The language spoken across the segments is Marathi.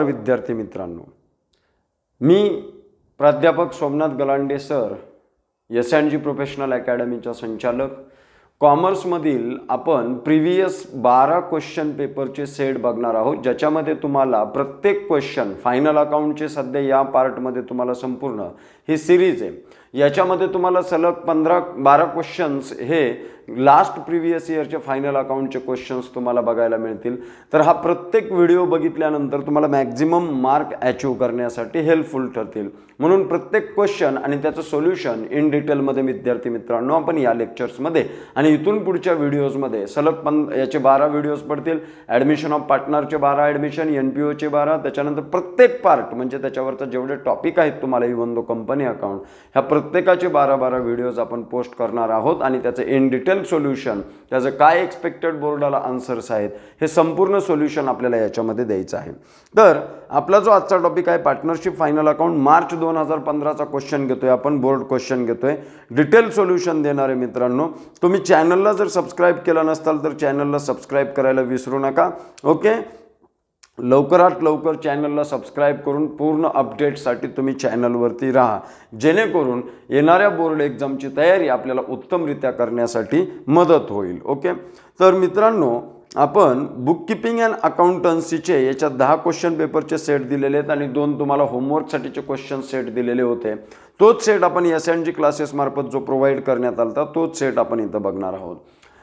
विद्यार्थी मित्रांनो, मी प्राध्यापक Somnath Galande sir, S&G professional अकॅडमीचा संचालक. कॉमर्समधील आपण प्रिव्हियस 12 क्वेश्चन पेपरचे सेट बघणार आहोत, ज्याच्यामध्ये तुम्हाला प्रत्येक क्वेश्चन फायनल अकाउंटचे सध्या या पार्टमध्ये तुम्हाला संपूर्ण ही सिरीज आहे. याच्यामध्ये तुम्हाला सलग 12 क्वेश्चन्स हे लास्ट प्रिव्हियस इयरचे फायनल अकाउंटचे क्वेश्चन्स तुम्हाला बघायला मिळतील. तर हा प्रत्येक व्हिडिओ बघितल्यानंतर तुम्हाला मॅक्झिमम मार्क अचीव्ह करण्यासाठी हेल्पफुल ठरतील. म्हणून प्रत्येक क्वेश्चन आणि त्याचं सोल्युशन इन डिटेलमध्ये विद्यार्थी मित्रांनो आपण या लेक्चर्समध्ये आणि इथून पुढच्या व्हिडिओजमध्ये सलग याचे 12 व्हिडिओज पडतील. ॲडमिशन ऑफ पार्टनरचे 12 ॲडमिशन, NPOचे 12, त्याच्यानंतर प्रत्येक पार्ट म्हणजे त्याच्यावरचं जेवढे टॉपिक आहेत तुम्हाला इव्हन दो कंपनी अकाउंट, ह्या प्रत्येकाचे 12 व्हिडिओज आपण पोस्ट करणार आहोत आणि त्याचं इन डिटेल सोल्युशन, त्याचं काय एक्सपेक्टेड बोर्डाला आन्सर्स आहेत, हे संपूर्ण सोल्युशन आपल्याला याच्यामध्ये द्यायचं आहे. तर आपला जो आजचा टॉपिक आहे पार्टनरशिप फायनल अकाउंट, मार्च 2015चा क्वेश्चन घेतोय आपण, बोर्ड क्वेश्चन घेतोय, डिटेल सोल्युशन देणार आहे. मित्रांनो, तुम्ही चॅनलला जर सबस्क्राईब केलं नसताल तर चॅनलला सबस्क्राईब करायला विसरू नका. ओके, लवकरात लवकर चॅनलला सबस्क्राईब करून पूर्ण अपडेटसाठी तुम्ही चॅनलवरती राहा, जेणेकरून येणाऱ्या बोर्ड एक्झामची तयारी आपल्याला उत्तमरित्या करण्यासाठी मदत होईल. ओके, तर मित्रांनो, आपण बुककीपिंग अँड अकाउंटन्सीचे याच्यात 10 क्वेश्चन पेपरचे सेट दिलेले आहेत आणि 2 तुम्हाला होमवर्कसाठीचे क्वेश्चन सेट दिलेले होते. तोच सेट आपण S&G क्लासेसमार्फत जो प्रोव्हाइड करण्यात आला होता तोच सेट आपण इथं बघणार आहोत.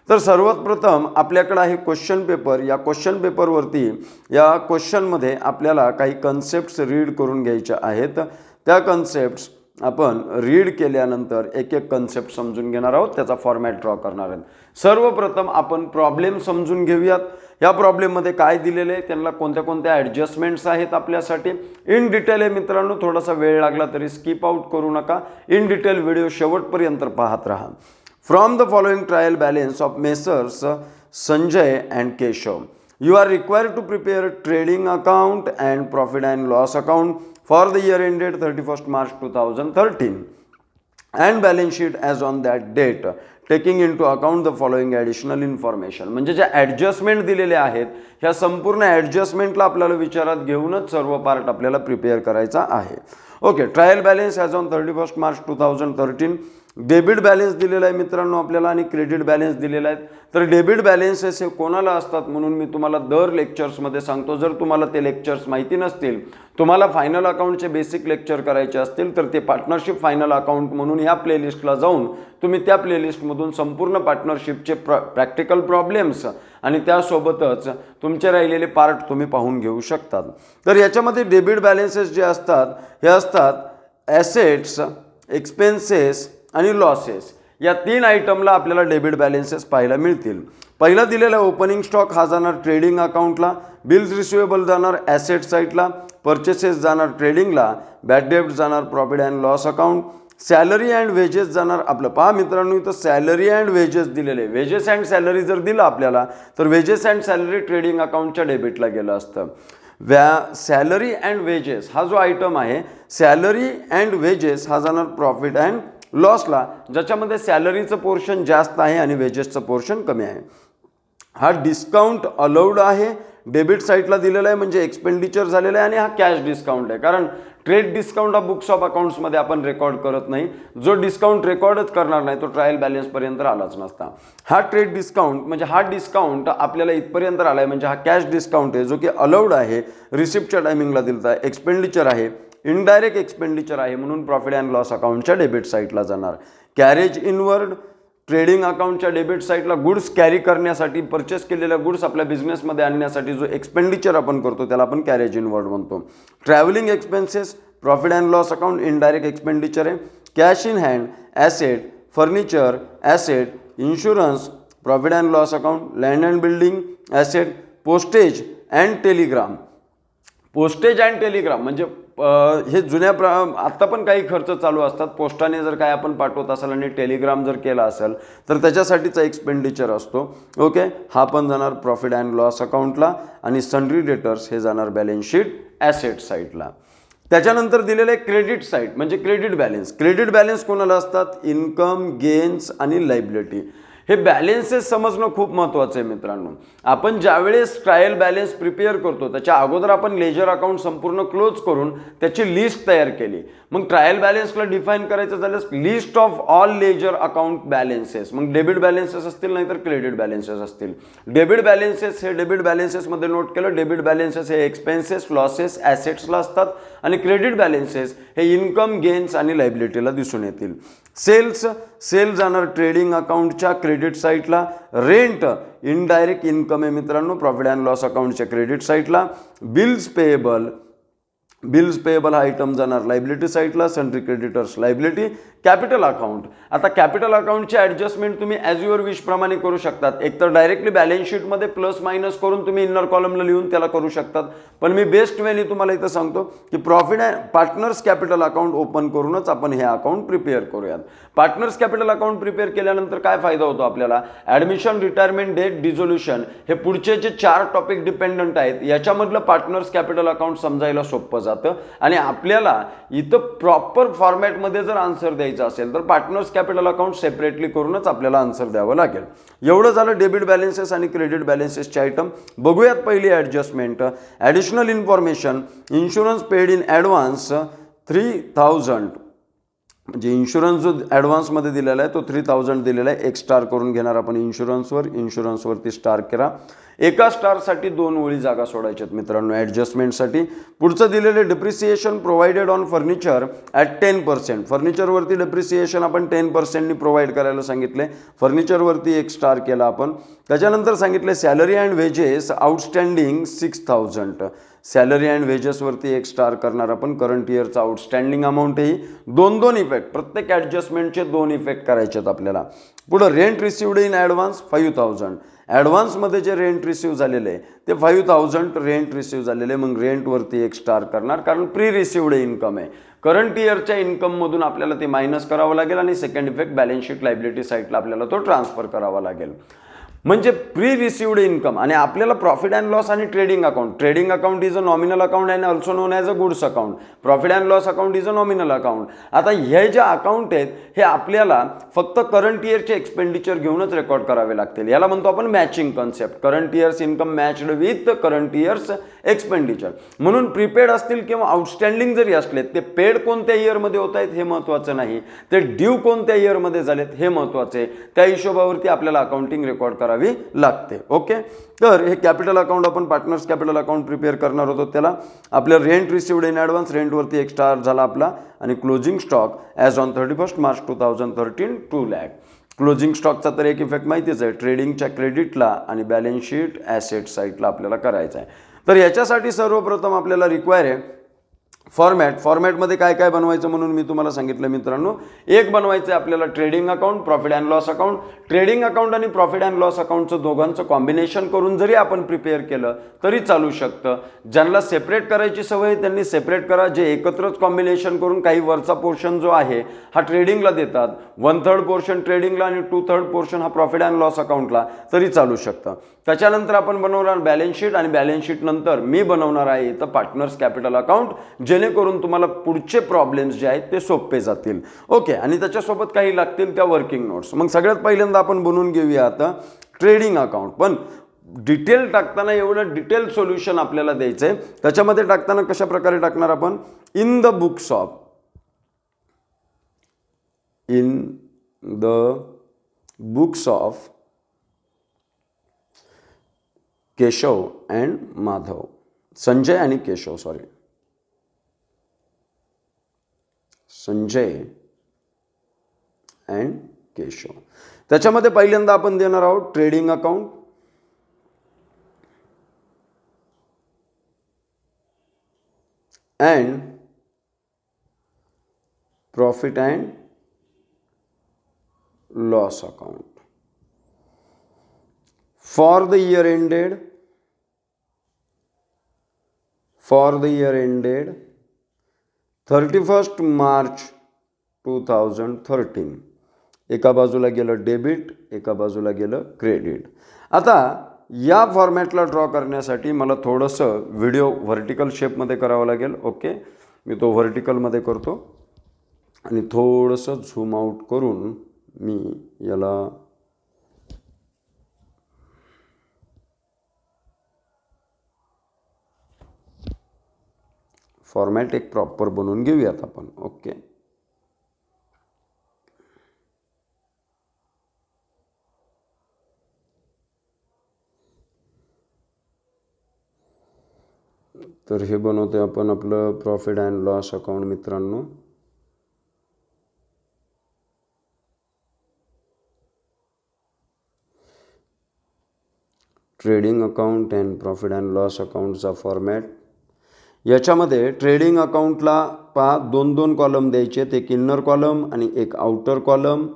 तर सर्वात प्रथम आपल्याकडे आहे क्वेश्चन पेपर. या क्वेश्चन पेपरवरती या क्वेश्चनमध्ये आपल्याला काही कन्सेप्ट्स रीड करून घ्यायच्या आहेत. त्या कन्सेप्ट्स आपण रीड केल्यानंतर एक एक कन्सेप्ट समजून घेणार आहोत, त्याचा फॉर्मॅट ड्रॉ करणार आहोत. सर्वप्रथम आपण प्रॉब्लेम समजून घेऊयात. या प्रॉब्लेममध्ये काय दिलेले आहे, त्यांना कोणत्या कोणत्या ॲडजस्टमेंट्स आहेत आपल्यासाठी. इन डिटेल आहे मित्रांनो, थोडासा वेळ लागला तरी स्किप आउट करू नका. इन डिटेल व्हिडिओ शेवटपर्यंत पाहत राहा. From the following trial balance of Messrs. Sanjay and Keshav, you are required to prepare a trading account and profit and loss account for the year ended 31st March 2013 and balance sheet as on that date, taking into account the following additional information. म्हणजे जे ॲडजस्टमेंट दिलेले आहेत, ह्या संपूर्ण ॲडजस्टमेंटला आपल्याला विचारात घेऊनच सर्व पार्ट आपल्याला प्रिपेअर करायचा आहे. Okay, trial balance as on 31st March 2013. Debit balance दिलेला आहे मित्रांनो आपल्याला आणि क्रेडिट बॅलन्स दिलेला आहे. तर डेबिट बॅलन्सेस हे कोणाला असतात म्हणून मी तुम्हाला दर लेक्चर्समध्ये सांगतो. जर तुम्हाला ते लेक्चर्स माहिती नसतील, तुम्हाला फायनल अकाउंटचे बेसिक लेक्चर करायचे असतील, तर ते पार्टनरशिप फायनल अकाउंट म्हणून या प्लेलिस्टला जाऊन तुम्ही त्या प्लेलिस्टमधून संपूर्ण पार्टनरशिपचे प्रॅक्टिकल प्रॉब्लेम्स आणि त्यासोबतच तुमचे राहिलेले पार्ट तुम्ही पाहून घेऊ शकतात. तर याच्यामध्ये डेबिट बॅलन्सेस जे असतात हे असतात ॲसेट्स, एक्सपेन्सेस आणि लॉसेस. या 3 आयटमला आपल्याला डेबिट बॅलन्सेस पाहायला मिळतील. पहिला दिलेला ओपनिंग स्टॉक हा जाणार ट्रेडिंग अकाउंटला, बिल्स रिसिवेबल जाणार ॲसेट साईडला, परचेसेस जाणार ट्रेडिंगला, बॅड डेब्ट जाणार profit and loss account, salary and wedges जाणार आपलं. पहा मित्रांनो, इथं सॅलरी अँड वेजेस दिलेले. वेजेस अँड सॅलरी जर दिलं आपल्याला तर वेजेस अँड सॅलरी ट्रेडिंग अकाउंटच्या डेबिटला गेलं असतं. सॅलरी अँड वेजेस हा जो आयटम आहे, सॅलरी अँड वेजेस हा जाणार प्रॉफिट अँड लॉसला, ज्याच्यामध्ये सॅलरीचं पोर्शन जास्त आहे आणि वेजेसचं पोर्शन कमी आहे. हा डिस्काउंट अलाउड आहे, डेबिट साईडला दिलेला आहे म्हणजे एक्सपेंडिचर झालेला आहे, आणि हा कॅश डिस्काउंट आहे. कारण ट्रेड डिस्काउंट हा बुक्स ऑफ अकाउंट्समध्ये आपण रेकॉर्ड करत नाही. जो डिस्काउंट रेकॉर्डच करणार नाही तो ट्रायल बॅलन्सपर्यंत आलाच नसता. हा ट्रेड डिस्काउंट म्हणजे हा डिस्काउंट आपल्याला इथपर्यंत आला आहे म्हणजे हा कॅश डिस्काउंट आहे, जो की अलाउड आहे, रिसिप्टच्या टायमिंगला दिलता आहे, एक्सपेंडिचर आहे, इनडायरेक्ट एक्सपेंडिचर आहे, म्हणून प्रॉफिट अँड लॉस अकाउंटच्या डेबिट साईडला जाणार. कॅरेज इनवर्ड ट्रेडिंग अकाउंटच्या डेबिट साईडला गुड्स कॅरी करण्यासाठी, परचेस केलेल्या गुड्स आपल्या बिझनेसमध्ये आणण्यासाठी जो एक्सपेंडिचर आपण करतो त्याला आपण कॅरेज इनवर्ड म्हणतो. Travelling expenses profit and loss account indirect expenditure आहे. Cash in hand, asset, furniture, asset, insurance profit and loss account, land and building asset, postage and telegram. Postage and telegram म्हणजे हे आत्ता पण काही खर्च चालू असतात. पोस्टाने जर काय आपण पाठवत असाल आणि टेलिग्राम जर केला असेल तर त्याच्यासाठीचा एक्सपेंडिचर असतो. ओके, हा पण जाणार प्रॉफिट अँड लॉस अकाउंटला आणि सन्ड्री डेटर्स हे जाणार बॅलन्स शीट ॲसेट साईडला. त्याच्यानंतर दिलेलं आहे क्रेडिट साईड म्हणजे क्रेडिट बॅलन्स. क्रेडिट बॅलन्स कोणाला असतात? इन्कम, गेन्स आणि लायबिलिटी. हे बॅलेन्सेस समजणं खूप महत्त्वाचं आहे मित्रांनो. आपण ज्यावेळेस ट्रायल बॅलन्स प्रिपेअर करतो त्याच्या अगोदर आपण लेजर अकाउंट संपूर्ण क्लोज करून त्याची लिस्ट तयार केली. मग ट्रायल बॅलन्सला डिफाईन करायचं झालं list of all ledger account balances. मग डेबिट बॅलन्सेस असतील नाहीतर क्रेडिट बॅलन्सेस असतील. डेबिट बॅलन्सेस हे डेबिट बॅलन्सेसमध्ये नोट केलं. डेबिट बॅलन्सेस हे एक्सपेन्सेस, लॉसेस, ॲसेट्सला असतात आणि क्रेडिट बॅलन्सेस हे इन्कम, गेन्स आणि लायबिलिटीला दिसून येतील. सेल जाणार ट्रेडिंग अकाउंटच्या क्रेडिट साईडला. रेंट इनडायरेक्ट इन्कम आहे मित्रांनो प्रॉफिट अँड लॉस अकाउंटच्या क्रेडिट साईडला. बिल्स पेएबल हा आयटम जाणार लायबिलिटी साईडला. Sundry creditors liability. Capital account. आता कॅपिटल अकाउंटची ॲडजस्टमेंट तुम्ही ॲज युअर विश प्रमाणे करू शकतात. एकतर डायरेक्टली बॅलन्स शीटमध्ये प्लस मायनस करून तुम्ही इनर कॉलमला लिहून त्याला करू शकतात. पण मी बेस्ट वेनी तुम्हाला इथं सांगतो की profit and partners capital account open करूनच आपण हे अकाउंट प्रिपेअर करूयात. पार्टनर्स कॅपिटल अकाउंट प्रिपेअर केल्यानंतर काय फायदा होतो आपल्याला? ॲडमिशन, रिटायरमेंट, डेट, डिझोल्युशन हे पुढचे जे 4 टॉपिक डिपेंडंट आहेत याच्यामधलं पार्टनर्स कॅपिटल अकाउंट समजायला सोपं जातं. आणि आपल्याला इथं प्रॉपर फॉर्मॅटमध्ये जर आन्सर द्यायचं असेल तर पार्टनर्स कॅपिटल अकाउंट सेपरेटली करूनच आपल्याला आन्सर द्यावं लागेल. एवढं झालं डेबिट बॅलन्सेस आणि क्रेडिट बॅलन्सेसचे आयटम. बघूयात पहिली adjustment. Additional information. Insurance paid in advance 3000 म्हणजे इन्शुरन्स जो ॲडव्हान्समध्ये दिलेला आहे तो 3000 दिलेला आहे. एक स्टार करून घेणार आपण इन्शुरन्सवरती स्टार करा. एका स्टारसाठी 2 ओळी जागा सोडायच्यात मित्रांनो ॲडजस्टमेंटसाठी. पुढचं दिलेले depreciation provided on furniture at 10%. फर्निचरवरती डिप्रिसिएशन आपण 10%नी प्रोव्हाइड करायला सांगितले. फर्निचरवरती एक स्टार केला आपण. त्याच्यानंतर सांगितले salary and wages outstanding 6000. Salary and वेजेसवरती एक स्टार करणार आपण. करंट इयरचा आउटस्टँडिंग अमाऊंट ही 2 इफेक्ट प्रत्येक ॲडजस्टमेंटचे 2 इफेक्ट करायचे आहेत आपल्याला. पुढं रेंट रिसिव्ड इन ॲडव्हान्स 5000. ॲडव्हान्समध्ये जे रेंट रिसिव्ह झालेलं आहे ते 5000 रेंट रिसिव्ह झालेले. मग रेंटवरती एक स्टार करणार कारण प्री रिसिव्ड इन्कम आहे. करंट इयरच्या इन्कममधून आपल्याला ते मायनस करावं लागेल आणि second effect balance sheet liability साईडला आपल्याला तो ट्रान्सफर करावा लागेल. म्हणजे प्री रिसिव्ड इन्कम. आणि आपल्याला प्रॉफिट अँड लॉस आणि trading account is a nominal account and also known as a goods account. Profit and loss account is a nominal account. आता हे जे अकाउंट आहेत हे आपल्याला फक्त करंट इयरचे एक्सपेंडिचर घेऊनच रेकॉर्ड करावे लागतील. याला म्हणतो आपण matching concept. Current years income matched with current years expenditure. म्हणून प्रीपेड असतील किंवा आउटस्टँडिंग जरी असलेत ते पेड कोणत्या इयरमध्ये होत आहेत हे महत्त्वाचं नाही. ते ड्यू कोणत्या इयरमध्ये झालेत हे महत्त्वाचं आहे. त्या हिशोबावरती आपल्याला अकाउंटिंग रेकॉर्ड करावी लागते. ओके. तर हे कॅपिटल अकाउंट आपण पार्टनर्स कॅपिटल अकाउंट प्रिपेअर करणार होतो. त्याला आपल्या रेंट रिसिव्ड इन ॲडव्हान्स रेंटवरती एक स्टार झाला आपला. आणि closing stock as on 31 March 2013 2 lakh. Closing स्टॉकचा तर एक इफेक्ट माहितीच आहे. ट्रेडिंगच्या क्रेडिटला आणि बॅलन्स शीट ॲसेट साईडला आपल्याला करायचं आहे. तर याच्यासाठी सर्वप्रथम आपल्याला रिक्वायर आहे फॉर्मॅटमध्ये काय काय बनवायचं म्हणून मी तुम्हाला सांगितलं मित्रांनो. एक बनवायचं आहे आपल्याला trading account, profit and loss account. Trading account आणि प्रॉफिट अँड लॉस अकाउंटचं दोघांचं कॉम्बिनेशन करून जरी आपण प्रिपेअर केलं तरी चालू शकतं. ज्यांना सेपरेट करायची सवय त्यांनी सेपरेट करा. जे एकत्रच कॉम्बिनेशन करून काही वरचा पोर्शन जो आहे हा ट्रेडिंगला देतात, 1/3 पोर्शन ट्रेडिंगला आणि 2/3 पोर्शन हा प्रॉफिट अँड लॉस अकाउंटला, तरी चालू शकतं. त्याच्यानंतर आपण बनवणार बॅलन्स शीट आणि बॅलन्स शीट नंतर मी बनवणार आहे इथं पार्टनर्स कॅपिटल अकाउंट, जेणेकरून तुम्हाला पुढचे प्रॉब्लेम्स जे आहेत ते सोपे जातील. ओके. आणि त्याच्यासोबत काही लागतील त्या वर्किंग नोट्स. मग सगळ्यात पहिल्यांदा आपण बनवून घेऊया आता ट्रेडिंग अकाउंट. पण डिटेल टाकताना एवढं डिटेल सोल्युशन आपल्याला द्यायचं आहे. त्याच्यामध्ये टाकताना कशा प्रकारे टाकणार आपण? In the books of Keshav and Madhav. Sanjay आणि केशव संजय अँड केशव. त्याच्यामध्ये पहिल्यांदा आपण देणार आहोत trading account, and profit and loss account for the year ended 31 March 2013. एका बाजूला गेलं डेबिट, एका बाजूला गेलं क्रेडिट. आता या फॉर्मॅटला ड्रॉ करण्यासाठी मला थोडंसं व्हिडिओ व्हर्टिकल शेपमध्ये करावं लागेल. ओके. मी तो व्हर्टिकलमध्ये करतो आणि थोडंसं झूम आउट करून मी याला फॉर्मॅट एक प्रॉपर बनवून घेऊयात आपण. ओके, तर हे बनवतोय आपण आपलं प्रॉफिट अँड लॉस अकाउंट मित्रांनो. Trading account and profit and loss अकाउंटचा फॉर्मॅट. याच्यामध्ये ट्रेडिंग अकाउंटला पहा 2 कॉलम द्यायचे, एक इनर कॉलम आणि एक आउटर कॉलम.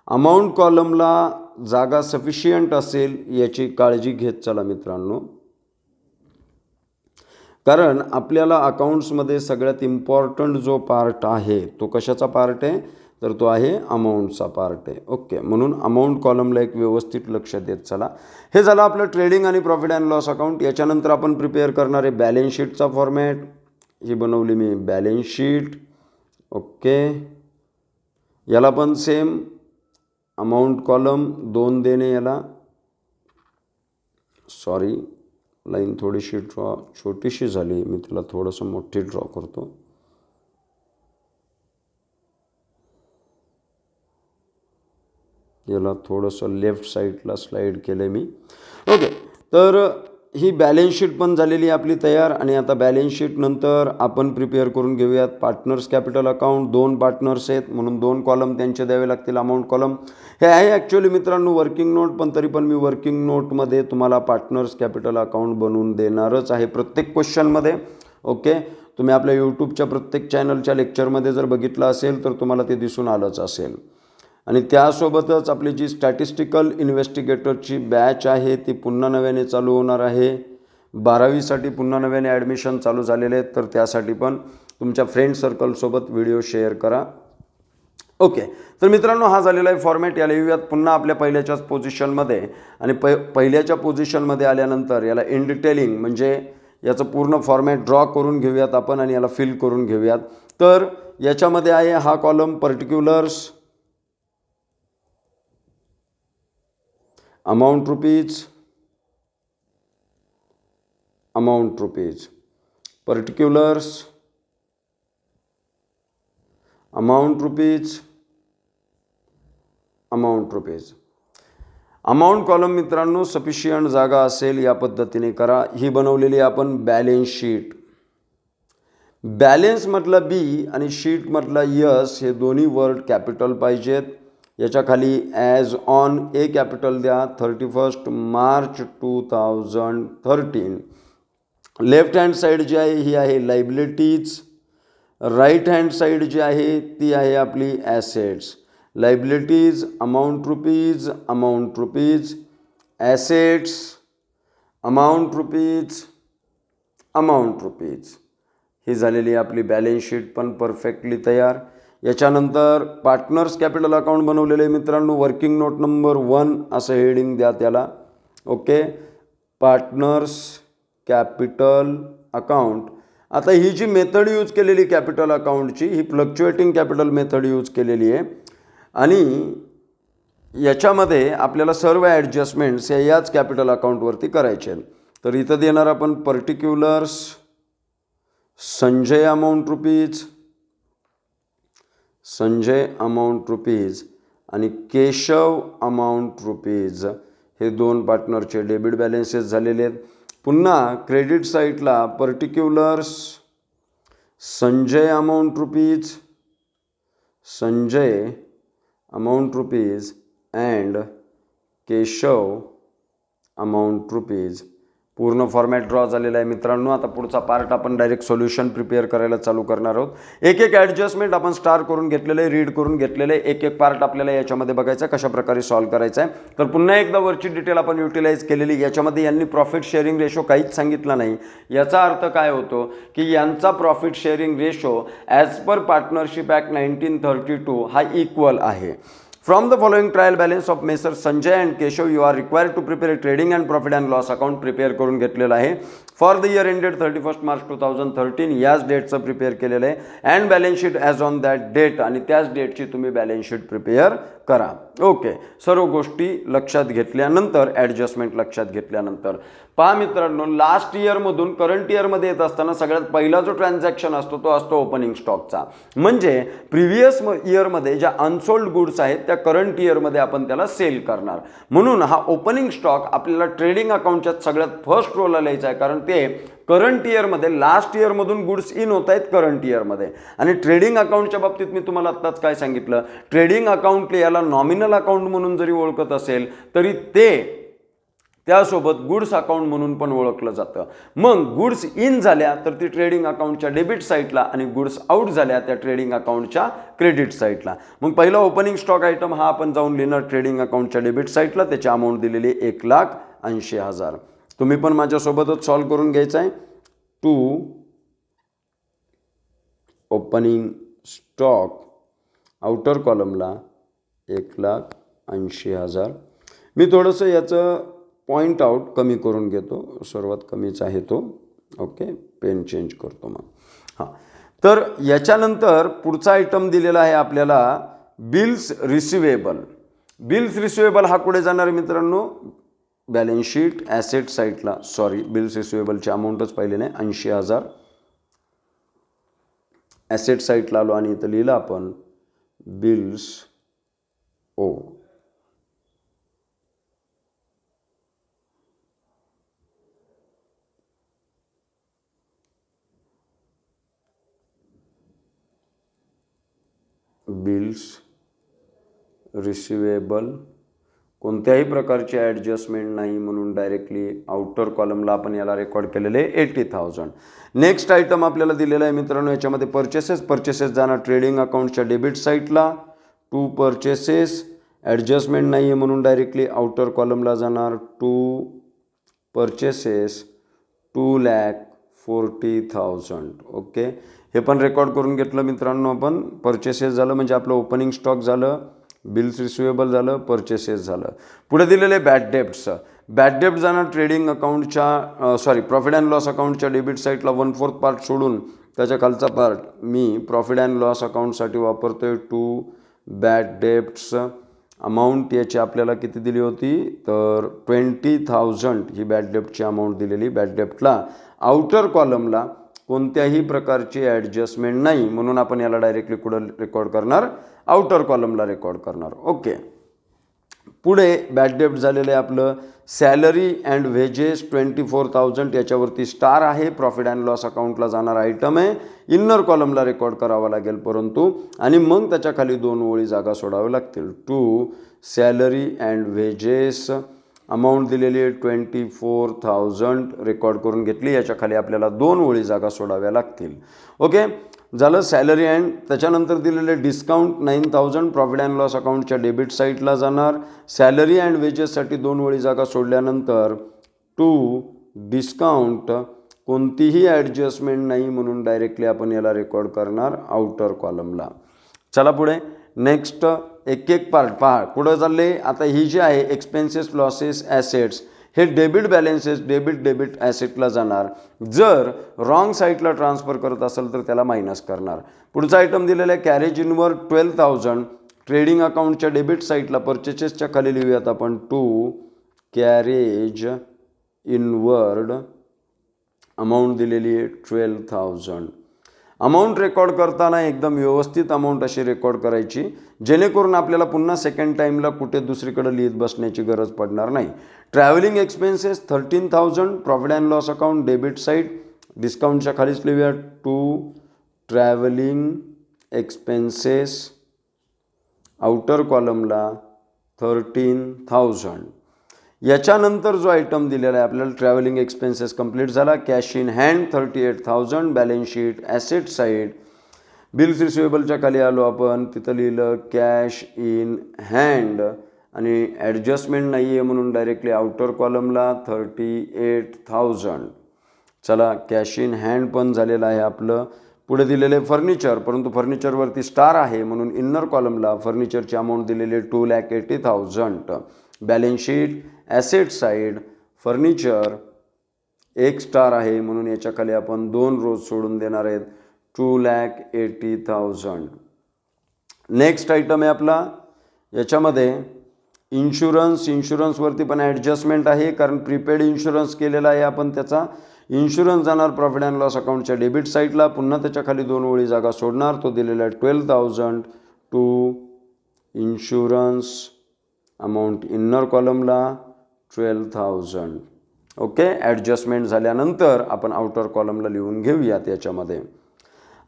अमाऊंट कॉलमला जागा सफिशियंट असेल याची काळजी घेत चला मित्रांनो, कारण आपल्याला अकाउंट्समध्ये सगळ्यात इम्पॉर्टंट जो पार्ट आहे तो कशाचा पार्ट आहे, तर तो आहे अमाऊंटचा पार्ट आहे. ओके, म्हणून अमाऊंट कॉलमला एक व्यवस्थित लक्ष देत चला. हे झालं आपलं ट्रेडिंग आणि प्रॉफिट अँड लॉस अकाउंट. याच्यानंतर आपण प्रिपेअर करणार आहे बॅलन्स शीटचा फॉर्मॅट. ही बनवली मी बॅलन्स शीट. ओके, याला पण सेम अमाऊंट कॉलम 2 देणे. याला सॉरी, लाईन थोडीशी छोटीशी झाली, मी तिला थोडंसं मोठी ड्रॉ करतो. याला थोडंसं लेफ्ट साईडला स्लाईड केलं मी. ओके, तर ही बॅलन्स शीट पण झालेली आपली तयार. आणि आता बॅलन्स शीट नंतर आपण प्रिपेअर करून घेऊयात पार्टनर्स कॅपिटल अकाउंट. 2 पार्टनर्स आहेत म्हणून 2 कॉलम त्यांचे द्यावे लागतील. अमाऊंट कॉलम हे आहे ॲक्च्युअली मित्रांनो वर्किंग नोट, पण तरी पण मी वर्किंग नोटमध्ये तुम्हाला पार्टनर्स कॅपिटल अकाउंट बनवून देणारच आहे प्रत्येक क्वेश्चनमध्ये. ओके, तुम्ही आपल्या यूट्यूबच्या प्रत्येक चॅनलच्या लेक्चरमध्ये जर बघितलं असेल तर तुम्हाला ते दिसून आलंच असेल. आणि त्यासोबतच आपली जी स्टॅटिस्टिकल इन्व्हेस्टिगेटरची बॅच आहे ती पुन्हा नव्याने चालू होणार आहे. 12वीसाठी पुन्हा नव्याने ॲडमिशन चालू झालेले आहेत, तर त्यासाठी पण तुमच्या फ्रेंड सर्कलसोबत व्हिडिओ शेअर करा. ओके, तर मित्रांनो हा झालेला आहे फॉर्मॅट. याला येऊयात पुन्हा आपल्या पहिल्याच्याच पोझिशनमध्ये. आणि पहिल्याच्या पोझिशनमध्ये आल्यानंतर याला इन डिटेलिंग म्हणजे याचं पूर्ण फॉर्मॅट ड्रॉ करून घेऊयात आपण आणि याला फिल करून घेऊयात. तर याच्यामध्ये आहे हा column particulars, amount rupees, amount rupees, particulars, amount rupees, amount rupees. Amount column मित्रांनो सफिशियंट जागा असेल या पद्धतीने करा. ही बनवलेली आपण बॅलन्स शीट. बॅलन्स म्हटलं बी आणि शीट म्हटलं यस, हे दोन्ही वर्ड कॅपिटल पाहिजेत. याच्या खाली ॲज ऑन ए कॅपिटल द्या. 31 मार्च 2013. लेफ्ट हँड साईड जी आहे ही आहे लायबिलिटीज. राईट हँड साईड जी आहे ती आहे आपली assets. Liabilities amount rupees, amount rupees, assets amount rupees, amount rupees. ही झालेली आपली बॅलन्स शीट पण परफेक्टली तयार. याच्यानंतर पार्टनर्स कॅपिटल अकाउंट बनवलेले आहे मित्रांनो. वर्किंग नोट नंबर 1 असं हेडिंग द्या त्याला. Okay, partners capital account. आता ही जी मेथड यूज केलेली कॅपिटल अकाउंटची ही फ्लक्च्युएटिंग कॅपिटल मेथड यूज केलेली आहे. आणि याच्यामध्ये आपल्याला सर्व ॲडजस्टमेंट्स याच कॅपिटल अकाउंटवरती करायचे आहेत. तर इथं देणार आपण particulars Sanjay amount rupees, Sanjay amount rupees आणि केशव अमाऊंट रुपीज. हे 2 पार्टनरचे डेबिट बॅलन्सेस झालेले आहेत. पुन्हा क्रेडिट साईडला particulars Sanjay amount rupees, Sanjay amount rupees and Keshav amount rupees. पूर्ण फॉर्मॅट ड्रॉ झालेला आहे मित्रांनो. आता पुढचा पार्ट आपण डायरेक्ट सोल्युशन प्रिपेअर करायला चालू करणार आहोत. एक एक ॲडजस्टमेंट आपण स्टार करून घेतलेलं आहे, रीड करून घेतलेलं आहे. एक एक पार्ट आपल्याला याच्यामध्ये बघायचा कशा प्रकारे सॉल्व्ह करायचा आहे. तर पुन्हा एकदा वरची डिटेल आपण युटिलाइज केलेली. याच्यामध्ये यांनी प्रॉफिट शेअरिंग रेशो काहीच सांगितला नाही. याचा अर्थ काय होतो की यांचा profit sharing ratio as per partnership act 1932 हा इक्वल आहे. From the following trial balance of Messrs. Sanjay and Keshav, you are required to prepare a trading and profit and loss account. Prepare करून घेतलेलं आहे. For the year ended 31 March 2013 याच डेटचं प्रिपेअर केलेलं आहे. And balance sheet as on that date, आणि त्याच डेटची तुम्ही बॅलन्स शीट प्रिपेअर करा. ओके, सर्व गोष्टी लक्षात घेतल्यानंतर, ॲडजस्टमेंट लक्षात घेतल्यानंतर पहा मित्रांनो, लास्ट इयरमधून करंट इयरमध्ये येत असताना सगळ्यात पहिला जो ट्रान्झॅक्शन असतो तो असतो ओपनिंग स्टॉकचा. म्हणजे प्रिव्हियस इयरमध्ये ज्या अनसोल्ड गुड्स आहेत त्या करंट इयरमध्ये आपण त्याला सेल करणार. म्हणून हा ओपनिंग स्टॉक आपल्याला ट्रेडिंग अकाउंटच्या सगळ्यात फर्स्ट रोला लिहायचा आहे, कारण ते करंट इयरमध्ये लास्ट इयरमधून गुड्स इन होत आहेत करंट इयरमध्ये. आणि ट्रेडिंग अकाउंटच्या बाबतीत मी तुम्हाला आत्ताच काय सांगितलं, ट्रेडिंग अकाउंट याला नॉमिनल अकाउंट म्हणून जरी ओळखत असेल तरी ते त्यासोबत गुड्स अकाउंट म्हणून पण ओळखलं जातं. मग गुड्स इन झाल्या तर ती ट्रेडिंग अकाउंटच्या डेबिट साईडला आणि गुड्स आउट झाल्या त्या ट्रेडिंग अकाउंटच्या क्रेडिट साईडला. मग पहिला ओपनिंग स्टॉक आयटम हा आपण जाऊन लिहिणार ट्रेडिंग अकाउंटच्या डेबिट साईडला. त्याची अमाऊंट दिलेली 1,80,000. तुम्ही पण माझ्यासोबतच सॉल्व करून घ्यायचं आहे. To opening stock outer कॉलमला 1,80,000. मी थोडंसं याचं पॉईंट आउट कमी करून घेतो, सर्वात कमीच आहे तो. ओके, पेन चेंज करतो मग. हां, तर याच्यानंतर पुढचा आयटम दिलेला आहे आपल्याला बिल्स रिसिवेबल. बिल्स रिसिवेबल हा कुठे जाणार आहे मित्रांनो, बॅलन्स शीट ॲसेट साईडला. सॉरी, बिल्स रिसिवेबलची अमाऊंटच पाहिली नाही, 80,000. ॲसेट साईडला आलो आणि इथं लिहिलं आपण बिल्स ओ. बिल्स रिसिवेबल, कोणत्याही प्रकारची ॲडजस्टमेंट नाही म्हणून डायरेक्टली आउटर कॉलमला आपण याला रेकॉर्ड केलेले 80,000. नेक्स्ट आयटम आपल्याला दिलेला आहे मित्रांनो, याच्यामध्ये परचेसेस जाणार ट्रेडिंग अकाउंटच्या डेबिट साईडला. टू परचेसेस, ॲडजस्टमेंट नाही आहे म्हणून डायरेक्टली आउटर कॉलमला जाणार. To purchases 2,40,000. ओके, हे पण रेकॉर्ड करून घेतलं मित्रांनो आपण. परचेसेस झालं म्हणजे आपलं ओपनिंग स्टॉक झालं, बिल्स रिसिवेबल झालं, परचेसेस झालं. पुढे दिलेले बॅड डेप्ट्स. बॅड डेप्ट जाणार ट्रेडिंग अकाउंटच्या प्रॉफिट अँड लॉस अकाउंटच्या डेबिट साईडला. 1/4 पार्ट सोडून त्याच्या खालचा पार्ट मी प्रॉफिट अँड लॉस अकाउंटसाठी वापरतोय. To bad debts. अमाऊंट याची आपल्याला किती दिली होती तर 20,000 ही बॅड डेप्टची अमाऊंट दिलेली. बॅड डेप्टला आउटर कॉलमला कोणत्याही प्रकारची ॲडजस्टमेंट नाही म्हणून आपण याला डायरेक्टली कुठं रेकॉर्ड करणार, आउटर कॉलमला रेकॉर्ड करणार. ओके, पुढे बॅड डेप्ट झालेलं आहे आपलं सॅलरी अँड वेजेस 24,000. याच्यावरती स्टार आहे, प्रॉफिट अँड लॉस अकाउंटला जाणार आयटम आहे. इन्नर कॉलमला रेकॉर्ड करावा लागेल परंतु, आणि मग त्याच्या खाली 2 ओळी जागा सोडाव्या लागतील. To salary and wages, amount दिलेली आहे 24,000 रेकॉर्ड करून घेतली. याच्या खाली आपल्याला 2 ओळी जागा सोडाव्या लागतील. ओके, झालं सॅलरी अँड. त्याच्यानंतर दिलेले डिस्काउंट 9,000 प्रॉफिट अँड लॉस अकाउंटच्या डेबिट साईडला जाणार. सॅलरी अँड वेजेससाठी 2 ओळी जागा सोडल्यानंतर टू डिस्काउंट, कोणतीही ॲडजस्टमेंट नाही म्हणून डायरेक्टली आपण याला रेकॉर्ड करणार आउटर कॉलमला. चला पुढे नेक्स्ट एक एक पार्ट पहा कुठं चालले. आता ही जी आहे एक्सपेन्सेस लॉसेस ॲसेट्स, हे डेबिट बॅलेन्सेस डेबिट ॲसेटला जाणार. जर रॉंग साईडला ट्रान्सफर करत असेल तर त्याला मायनस करणार. पुढचा आयटम दिलेला आहे कॅरेज इनवर्ड 12,000 ट्रेडिंग अकाउंटच्या डेबिट साईडला. परचेसेसच्या खाली लिहूयात आपण टू कॅरेज इनवर्ड, अमाऊंट दिलेली आहे 12,000. अमाऊंट रेकॉर्ड करताना एकदम व्यवस्थित अमाऊंट अशी रेकॉर्ड करायची जेणेकरून आपल्याला पुन्हा सेकंड टाईमला कुठे दुसरीकडे लिहित बसण्याची गरज पडणार नाही. Travelling expenses 13,000 profit and loss account debit side. डिस्काउंटच्या खालीच लिहूया टू ट्रॅव्हलिंग एक्सपेन्सेस आउटर कॉलमला 13,000. याच्यानंतर जो आयटम दिलेला आहे आपल्याला ट्रॅव्हलिंग एक्सपेन्सेस कंप्लीट झाला. Cash in hand 38,000 balance sheet asset side. Bills रिसिवेबलच्या खाली आलो आपण, तिथं लिहिलं कॅश इन हँड आणि ॲडजस्टमेंट नाही आहे म्हणून डायरेक्टली आउटर कॉलमला 38,000. चला कॅश इन हँड पण झालेलं आहे आपलं. पुढे दिलेले फर्निचर, परंतु फर्निचरवरती स्टार आहे म्हणून इन्नर कॉलमला फर्निचरची अमाऊंट दिलेली 2,80,000. Balance sheet asset side furniture 1 star आहे म्हणून याच्या खाली आपण 2 रोज सोडून देणार आहेत 2,80,000. नेक्स्ट आयटम आहे आपला याच्यामध्ये इन्शुरन्सवरती पण ॲडजस्टमेंट आहे, कारण प्रीपेड इन्शुरन्स केलेला आहे आपण, त्याचा इन्शुरन्स जाणार प्रॉफिट अँड लॉस अकाउंटच्या डेबिट साईडला. पुन्हा त्याच्या खाली 2 ओळी जागा सोडणार, तो दिलेला आहे 12,000 टू इन्शुरन्स अमाऊंट इन्नर कॉलमला 12,000. ओके, ॲडजस्टमेंट झाल्यानंतर आपण आउटर कॉलमला लिहून घेऊयात. याच्यामध्ये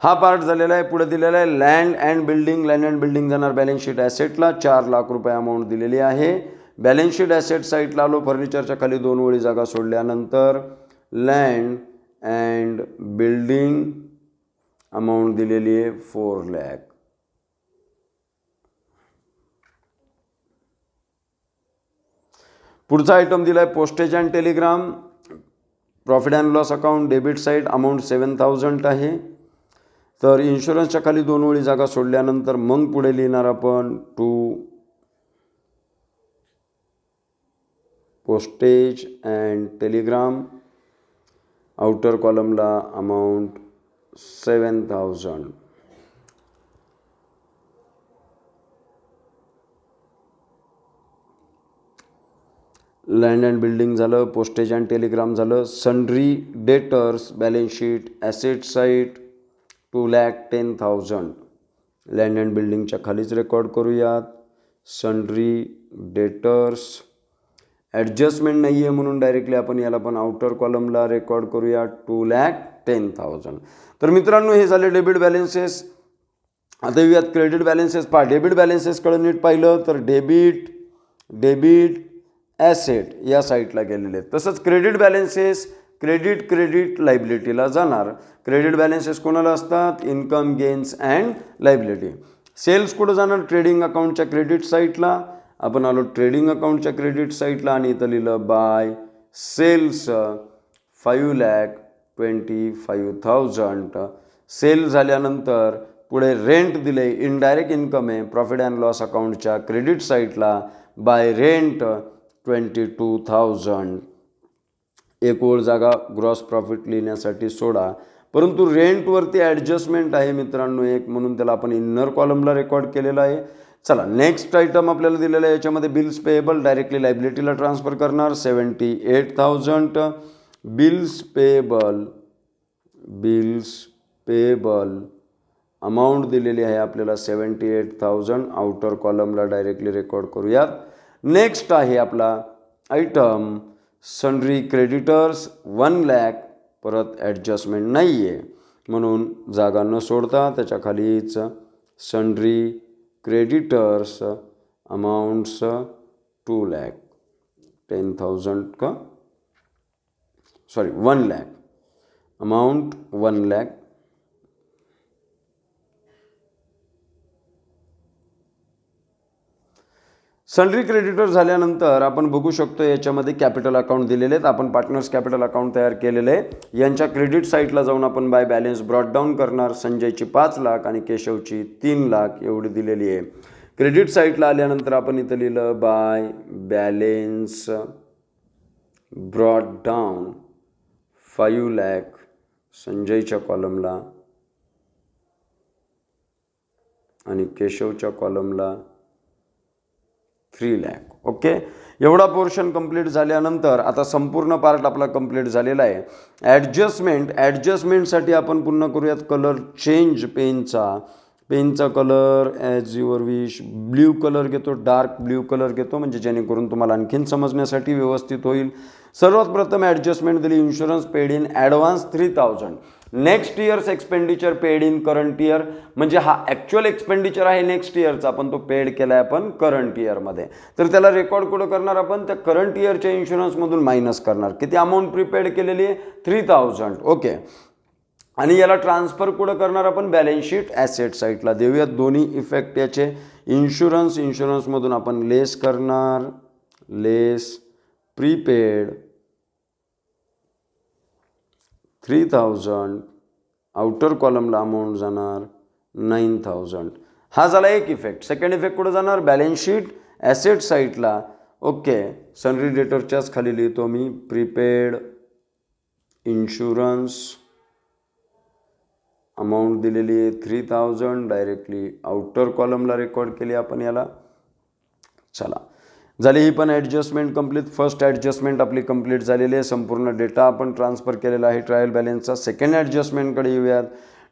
हा पार्ट झालेला आहे. पुढे दिलेला आहे लँड अँड बिल्डिंग जाणार बॅलन्स शीट ॲसेटला 4 लाख रुपये अमाऊंट दिलेली आहे. बॅलन्स शीट ॲसेट साईडला आलो, फर्निचरच्या खाली 2 ओळी जागा सोडल्यानंतर लँड अँड बिल्डिंग अमाऊंट दिलेली आहे 4 लाख. पुढचा आयटम दिला आहे postage and Telegram, profit and loss account debit side amount 7,000 आहे. तर इन्शुरन्सच्या खाली 2 ओळी जागा सोडल्यानंतर मग पुढे लिहिणार आपण to postage and telegram, outer कॉलमला अमाऊंट 7,000. लँड अँड बिल्डिंग झालं, पोस्टेज अँड टेलिग्राम झालं. Sundry debtors balance sheet asset side 2,10,000. Land and बिल्डिंगच्या खालीच रेकॉर्ड करूयात. सन्ड्री डेटर्स ॲडजस्टमेंट नाही आहे म्हणून डायरेक्टली आपण याला पण आउटर कॉलमला रेकॉर्ड करूया 2,10,000. तर मित्रांनो, हे झाले डेबिट बॅलन्सेस. आता येऊयात क्रेडिट बॅलन्सेस. डेबिट बॅलन्सेसकडे नीट पाहिलं तर डेबिट ॲसेट या साईडला गेलेले आहेत. तसंच क्रेडिट बॅलन्सेस क्रेडिट लायबिलिटीला जाणार. क्रेडिट बॅलन्सेस कोणाला असतात? Income, gains and liability. Sales कुठं जाणार? ट्रेडिंग अकाउंटच्या क्रेडिट साईडला. आपण आलो ट्रेडिंग अकाउंटच्या क्रेडिट साईडला आणि इथं लिहिलं बाय सेल्स 5,25,000. सेल झाल्यानंतर पुढे रेंट दिले, इनडायरेक्ट इन्कम आहे, प्रॉफिट अँड लॉस अकाउंटच्या क्रेडिट साईडला बाय रेंट 22,000. एक ओळ जागा ग्रॉस प्रॉफिट लिहिण्यासाठी सोडा, परंतु रेंटवरती ॲडजस्टमेंट आहे मित्रांनो एक, म्हणून त्याला आपण इन्नर कॉलमला रेकॉर्ड केलेला आहे. चला, नेक्स्ट आयटम आपल्याला दिलेला आहे. याच्यामध्ये बिल्स पेएबल डायरेक्टली लायबिलिटीला ट्रान्सफर करणार 78,000. बिल्स पेएबल अमाऊंट दिलेली आहे आपल्याला 78,000. आउटर कॉलमला डायरेक्टली रेकॉर्ड करूयात. नेक्स्ट आहे आपला आयटम सन्ड्री क्रेडिटर्स 1 लाख. परत ॲडजस्टमेंट नाही आहे म्हणून जागा न सोडता त्याच्या खालीच सन्ड्री क्रेडिटर्स अमाऊंट्स 2,10,000 का 1 lakh amount 1 lakh. Sundry creditor झाल्यानंतर आपण बघू शकतो याच्यामध्ये कॅपिटल अकाउंट दिलेले आहेत. आपण पार्टनर्स कॅपिटल अकाउंट तयार केलेले आहे. यांच्या क्रेडिट साईटला जाऊन आपण बाय बॅलन्स ब्रॉट डाऊन करणार. संजयची 5 लाख आणि केशवची 3 लाख एवढी दिलेली आहे. क्रेडिट साईटला आल्यानंतर आपण इथं लिहिलं by balance brought down 5 lakh संजयच्या कॉलमला आणि केशवच्या कॉलमला 3 लाख. ओके, एवढा पोर्शन कंप्लीट झाल्यानंतर आता संपूर्ण पार्ट आपला कंप्लीट झालेला आहे. ॲडजस्टमेंटसाठी आपण पुन्हा करूयात कलर चेंज. पेनचा colour as your wish. Blue colour घेतो, डार्क ब्ल्यू कलर घेतो, म्हणजे जेणेकरून तुम्हाला आणखीन समजण्यासाठी व्यवस्थित होईल. सर्वात प्रथम ॲडजस्टमेंट दिली. Insurance paid in advance 3,000. Next years expenditure paid in current year, म्हणजे हा ॲक्च्युअल एक्सपेंडिचर आहे नेक्स्ट इयरचा, पण तो पेड केला आहे आपण करंट इयरमध्ये. तर त्याला रेकॉर्ड कुठं करणार आपण? त्या करंट इयरच्या इन्शुरन्समधून मायनस करणार. किती अमाऊंट प्रीपेड केलेली आहे? 3,000. ओके, आणि याला ट्रान्सफर कुठं करणार आपण? बॅलन्स शीट ॲसेट साईटला देऊयात. दोन्ही इफेक्ट याचे. इन्शुरन्समधून आपण लेस करणार, लेस प्रीपेड 3,000. आउटर कॉलमला अमाऊंट जाणार 9,000. हा झाला एक इफेक्ट. सेकंड इफेक्ट कुठं जाणार? बॅलन्स शीट ॲसेट साईटला. ओके, सन्ड्री डेटरच्याच खाली लिहितो मी प्रीपेड इन्शुरन्स अमाऊंट दिलेली आहे 3,000. डायरेक्टली आउटर कॉलमला रेकॉर्ड केली आपण याला. चला, झाली ही पण ॲडजस्टमेंट कंप्लीट. फर्स्ट ॲडजस्टमेंट आपली कंप्लीट झालेली आहे. संपूर्ण डेटा आपण ट्रान्सफर केलेला आहे ट्रायल बॅलन्सचा. सेकंड ॲडजस्टमेंटकडे येऊयात.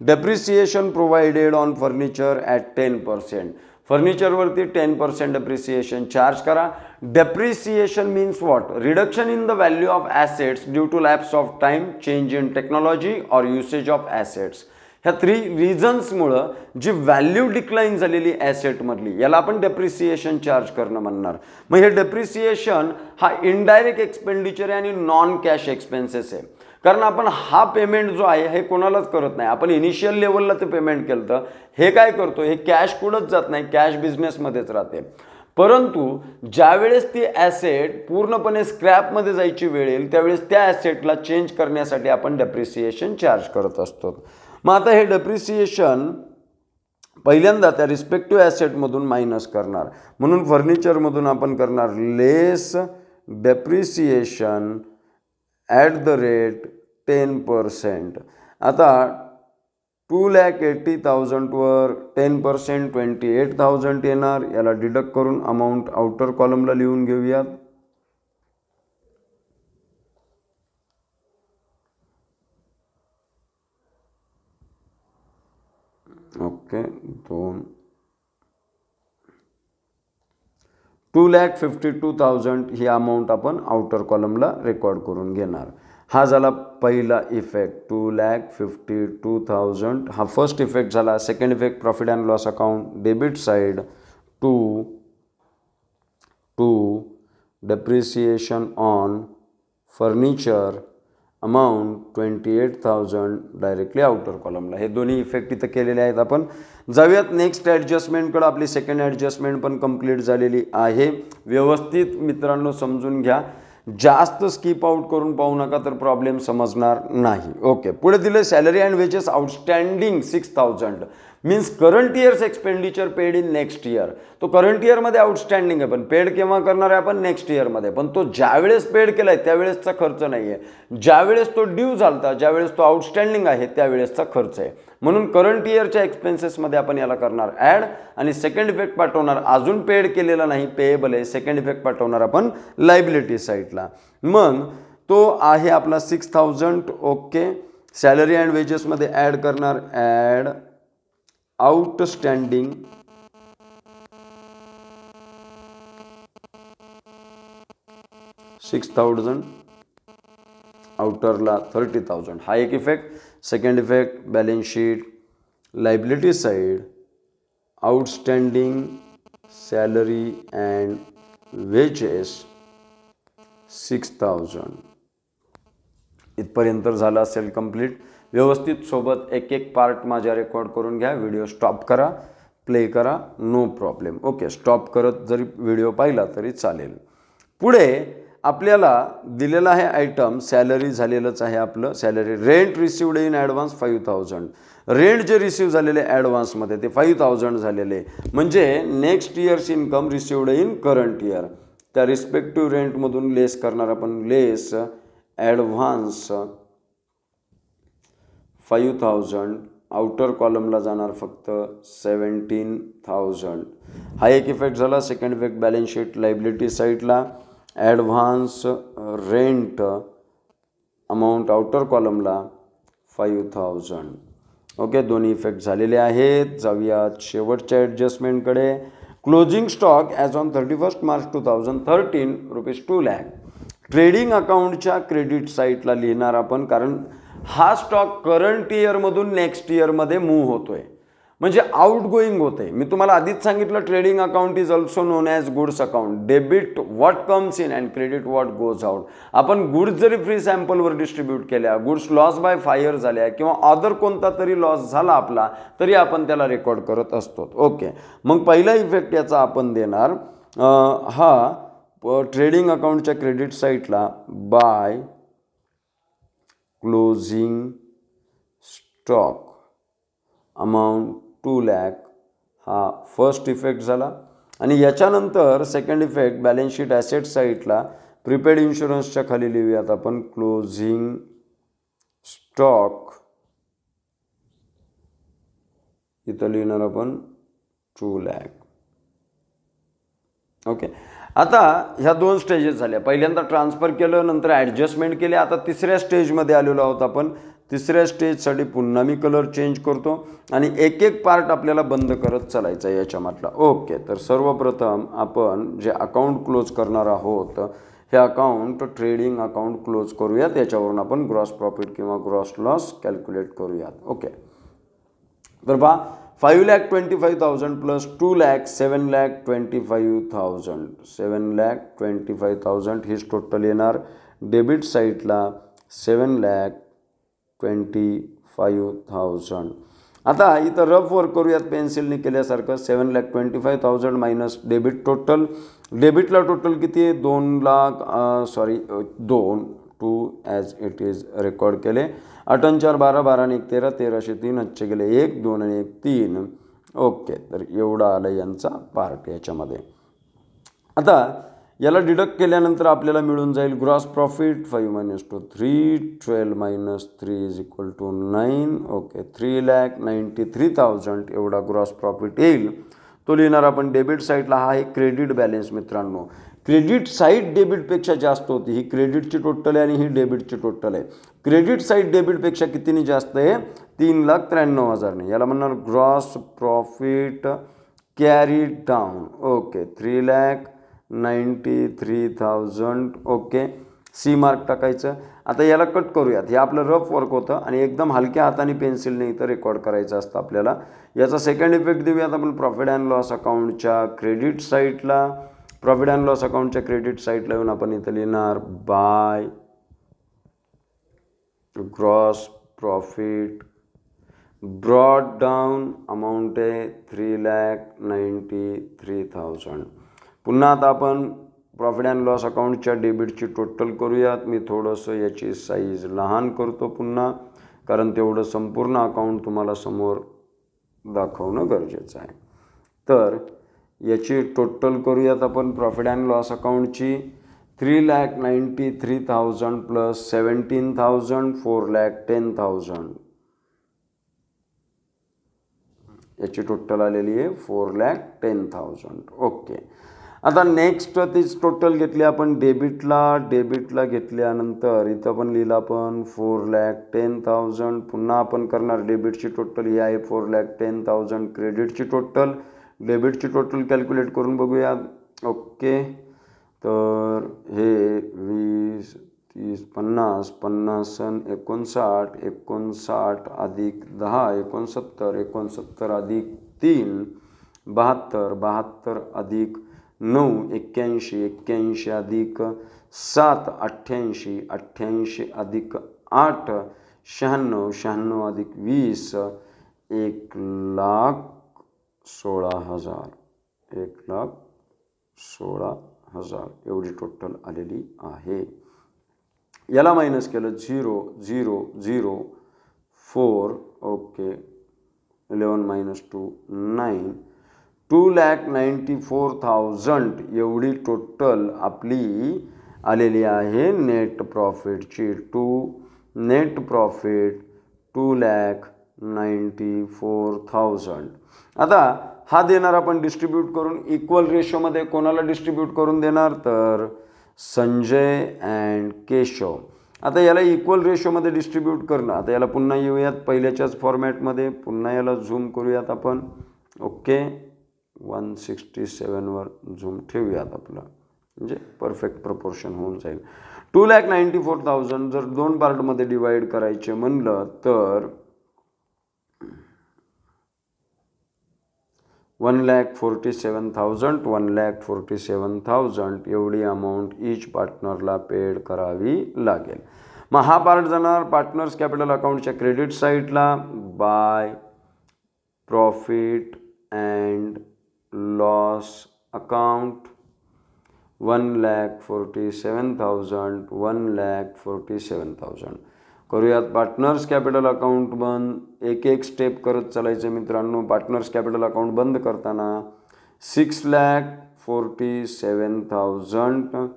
Depreciation provided on furniture at 10%. फर्निचरवरती 10% डेप्रिसिएशन चार्ज करा. Depreciation means what? Reduction in the value of assets due to lapse of time, change in technology or usage of assets. ह्या 3 रिझन्समुळं जी व्हॅल्यू डिक्लाइन झालेली ॲसेटमधली, याला आपण डेप्रिसिएशन चार्ज करणं म्हणणार. मग हे डेप्रिसिएशन हा इनडायरेक्ट एक्सपेंडिचर आहे आणि नॉन कॅश एक्सपेन्सेस आहे. कारण आपण हा पेमेंट जो आहे हे कोणालाच करत नाही. आपण इनिशियल लेवलला ते पेमेंट केलं तर हे काय करतो, हे कॅश कुठंच जात नाही, कॅश बिझनेसमध्येच राहते. परंतु ज्यावेळेस ती ॲसेट पूर्णपणे स्क्रॅपमध्ये जायची वेळ येईल त्यावेळेस त्या ॲसेटला चेंज करण्यासाठी आपण डेप्रिसिएशन चार्ज करत असतो. मग आता हे डेप्रिसिएशन पहिल्यांदा त्या रिस्पेक्टिव्ह ॲसेटमधून मायनस करणार. म्हणून फर्निचरमधून आपण करणार लेस डेप्रिसिएशन ॲट द रेट 10%. आता 2,80,000 वर 10% 28,000 येणार. याला डिडक्ट करून अमाऊंट आउटर कॉलमला लिहून घेऊयात. ओके, 2,52,000 ही अमाऊंट आपण आउटर कॉलमला रेकॉर्ड करून घेणार. हा झाला पहिला इफेक्ट 2,52,000. हा फर्स्ट इफेक्ट झाला. Second effect profit and loss account debit side to depreciation on furniture amount 28,000 directly outer कॉलमला. हे दोन्ही इफेक्ट इथं केलेले आहेत. आपण जाऊयात नेक्स्ट ॲडजस्टमेंटकडे. आपली सेकंड ॲडजस्टमेंट पण कंप्लीट झालेली आहे. व्यवस्थित मित्रांनो समजून घ्या, जास्त स्किप आउट करून पाहू नका तर प्रॉब्लेम समजणार नाही. ओके, पुढे दिले salary and wages outstanding 6,000 means current years expenditure paid in next year. तो करंट इयरमध्ये आउटस्टँडिंग आहे, पण पेड केव्हा करणार आहे आपण? नेक्स्ट इयरमध्ये. पण तो ज्यावेळेस पेड केला आहे त्यावेळेसचा खर्च नाही आहे, ज्यावेळेस तो ड्यू झाला ज्यावेळेस तो आउटस्टँडिंग आहे त्यावेळेसचा खर्च आहे. म्हणून करंट इयरच्या एक्सपेन्सेसमध्ये आपण याला करणार ॲड आणि सेकंड इफेक्ट पाठवणार. अजून पेड केलेला नाही, पेएबल आहे. सेकंड इफेक्ट पाठवणार आपण लायबिलिटी साईडला. मग तो आहे आपला 6,000. ओके, सॅलरी अँड वेजेसमध्ये ॲड करणार ॲड आउटस्टँडिंग 6,000, आउटरला 30,000. हा एक effect. Second effect balance sheet liability side outstanding salary and wedges 6,000. इथपर्यंत झालं असेल कंप्लीट. व्यवस्थित सोबत एक एक पार्ट माझ्या रेकॉर्ड करून घ्या. व्हिडिओ स्टॉप करा, प्ले करा, नो प्रॉब्लेम. ओके, स्टॉप करत जरी व्हिडिओ पाहिला तरी चालेल. पुढे आपल्याला दिलेला आहे आयटम सॅलरी झालेलंच आहे आपलं. Salary rent received in advance 5,000. Rent जे रिसिव्ह झालेले ॲडव्हान्समध्ये ते 5,000 झालेले, म्हणजे next years income received in current year. त्या रिस्पेक्टिव्ह रेंटमधून लेस करणार आपण. लेस ॲडव्हान्स 5,000. आउटर कॉलमला जाणार फक्त 17,000. हा एक इफेक्ट झाला. Second effect balance sheet liability साईडला ॲडव्हान्स रेंट अमाऊंट आउटर कॉलमला 5,000. ओके, दोन्ही इफेक्ट झालेले आहेत. जाऊयात शेवटच्या ॲडजस्टमेंटकडे. Closing stock as on 31 March 2013 rupees 2 lakh. Trading अकाउंटच्या क्रेडिट साईटला लिहिणार आपण, कारण हा स्टॉक करंट इयरमधून नेक्स्ट इयरमध्ये मूव्ह होतोय, म्हणजे आउट गोईंग होते. मी तुम्हाला आधीच सांगितलं trading account is also known as goods account. Debit what comes in and credit what goes out. आपण गुड्स जरी फ्री सॅम्पलवर डिस्ट्रीब्यूट केल्या, गुड्स लॉस बाय फायर झाल्या किंवा अदर कोणता तरी लॉस झाला आपला, तरी आपण त्याला रेकॉर्ड करत असतो. ओके, मग पहिला इफेक्ट याचा आपण देणार. हा ट्रेडिंग अकाउंटच्या क्रेडिट साईटला by closing stock amount 2 lakh हा फर्स्ट इफेक्ट झाला. आणि याच्यानंतर second effect balance sheet asset साईटला प्रीपेड इन्शुरन्सच्या खाली लिहूयात आपण. क्लोजिंग स्टॉक इथं लिहिणार आपण 2 लाख. ओके. आता ह्या 2 स्टेजेस झाल्या. पहिल्यांदा ट्रान्सफर केलं, नंतर ॲडजस्टमेंट केले. आता तिसऱ्या स्टेजमध्ये आलेलो आहोत आपण. तिसऱ्या स्टेजसाठी पुन्हा मी कलर चेंज करतो आणि एक एक पार्ट आपल्याला बंद करत चालायचं आहे याच्यामधला. ओके. तर सर्वप्रथम आपण जे अकाउंट क्लोज करणार आहोत हे अकाउंट ट्रेडिंग अकाउंट क्लोज करूयात. याच्यावरून आपण ग्रॉस प्रॉफिट किंवा ग्रॉस लॉस कॅल्क्युलेट करूयात. ओके. तर पहा 5,25,000 प्लस 2,07,25,000 7,25,000 हीच टोटल येणार. डेबिट साईडला 7,25,000. आता इथं रफ वर्क करूयात पेन्सिलने केल्यासारखं. 7,25,000 मायनस डेबिट टोटल. डेबिटला टोटल किती आहे? 2 two as it is record केले. 8 आणि 4 12, 12 आणि 1 13, 13 3 हातचे गेले 1 2 आणि 1 3. ओके. तर एवढा आला यांचा पार्ट याच्यामध्ये. आता याला डिडक्ट केल्यानंतर आपल्याला मिळून जाईल gross profit 5 - 2 3 12 - 3 is equal to 9. Okay. 3,93,000 एवढा ग्रॉस प्रॉफिट येईल. तो लिहिणार आपण डेबिट साईडला. हा आहे क्रेडिट बॅलन्स मित्रांनो. क्रेडिट साईड डेबिटपेक्षा जास्त होती. ही क्रेडिटची टोटल आहे आणि ही डेबिटची टोटल आहे. क्रेडिट साईड डेबिटपेक्षा कितीने जास्त आहे? 3,93,000ने. याला म्हणणार gross profit carry down. Okay. 3,93,000. Okay. C mark टाकायचं. आता याला कट करूयात. हे आपलं रफ वर्क होतं आणि एकदम हलक्या हाताने पेन्सिलने इथं रेकॉर्ड करायचं असतं आपल्याला. याचा सेकंड इफेक्ट देऊयात आपण प्रॉफिट अँड लॉस अकाउंटच्या क्रेडिट साईडला. प्रॉफिट अँड लॉस अकाउंटच्या क्रेडिट साईडला येऊन आपण इथं लिहिणार by gross profit brought down amount आहे 3,93,000. पुन्हा आता आपण प्रॉफिट अँड लॉस अकाउंटच्या डेबिटची टोटल करूयात. मी थोडंसं याची साईज लहान करतो पुन्हा, कारण तेवढं संपूर्ण अकाउंट तुम्हाला समोर दाखवणं गरजेचं आहे. तर याची टोटल करूयात आपण प्रॉफिट अँड लॉस अकाउंटची. 3,93,000 प्लस 17,000 4,10,000 याची टोटल आलेली आहे 4,10,000. ओके. आता नेक्स्ट तीच टोटल घेतली आपण डेबिटला घेतल्यानंतर इथं पण लिहिलं आपण 4,10,000. पुन्हा आपण करणार डेबिटची टोटल ही आहे 4,10,000. क्रेडिटची टोटल डेबिटची टोटल कॅल्क्युलेट करून बघूयात. ओके. तर हे 20 30 50 50 आणि 59 59 अधिक 10 69 69 अधिक 3 72 72 अधिक 9 81 81 अधिक 7 88 88 अधिक 8 96 96 अधिक 20 1,16,000 1,16,000 एवढी टोटल आलेली आहे. याला मायनस केलं 0 0 0 4. ओके. 11 - 2 9. 2,94,000 एवढी टोटल आपली आलेली आहे नेट प्रॉफिटची. Net profit 2,94,000. आता हा देणार आपण डिस्ट्रीब्यूट करून इक्वल रेशोमध्ये. कोणाला डिस्ट्रीब्यूट करून देणार? तर संजय अँड केशव. आता याला इक्वल रेशोमध्ये डिस्ट्रीब्यूट करणं. आता याला पुन्हा येऊयात पहिल्याच्याच फॉर्मॅटमध्ये. पुन्हा याला झूम करूयात आपण. ओके. 167वर झूम ठेवूयात आपलं, म्हणजे परफेक्ट प्रपोर्शन होऊन जाईल. 2,94,000 जर 2 पार्टमध्ये डिवाइड करायचे म्हणलं तर 1,47,000 1,47,000 एवढी अमाऊंट ईच पार्टनरला पेड करावी लागेल. मग हा पार्ट जाणार पार्टनर्स कॅपिटल अकाउंटच्या क्रेडिट साईडला by profit and loss account 1,47,000 1,47,000. करूयात पार्टनर्स कॅपिटल अकाउंट बंद. एक एक स्टेप करत चालायचं मित्रांनो. पार्टनर्स कॅपिटल अकाउंट बंद करताना 6,47,000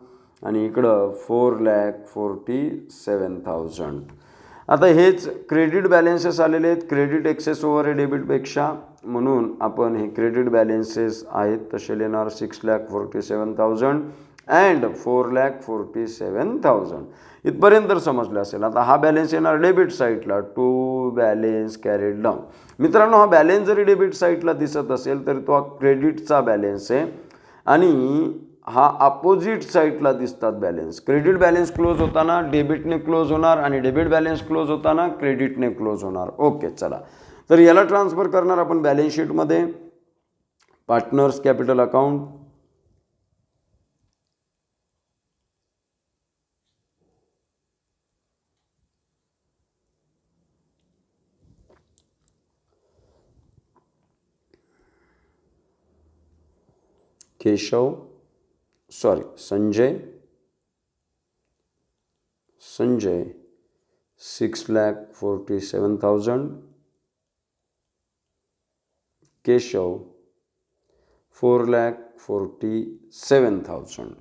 आणि इकडं 4,47,000. आता हेच क्रेडिट बॅलेन्सेस आलेले आहेत, क्रेडिट एक्सेस ओव्हर हे डेबिटपेक्षा, म्हणून आपण हे क्रेडिट बॅलेन्सेस आहेत तसे लिहिणार 6,47,000 अँड 4,47,000. इथपर्यंत तर समजलं असेल. आता हा बॅलन्स येणार डेबिट साईडला, टू बॅलेन्स कॅरीड डाऊन. मित्रांनो, हा बॅलन्स जरी डेबिट साईडला दिसत असेल तर तो हा क्रेडिटचा बॅलन्स आहे आणि हा अपोजिट साईडला दिसतात बॅलन्स. क्रेडिट बॅलन्स क्लोज होताना डेबिटने क्लोज होणार आणि डेबिट बॅलन्स क्लोज होताना क्रेडिटने क्लोज होणार. ओके, चला तर याला ट्रान्सफर करणार आपण बॅलन्स शीटमध्ये. Partners capital account, Sanjay 6,47,000, Keshav 4,47,000.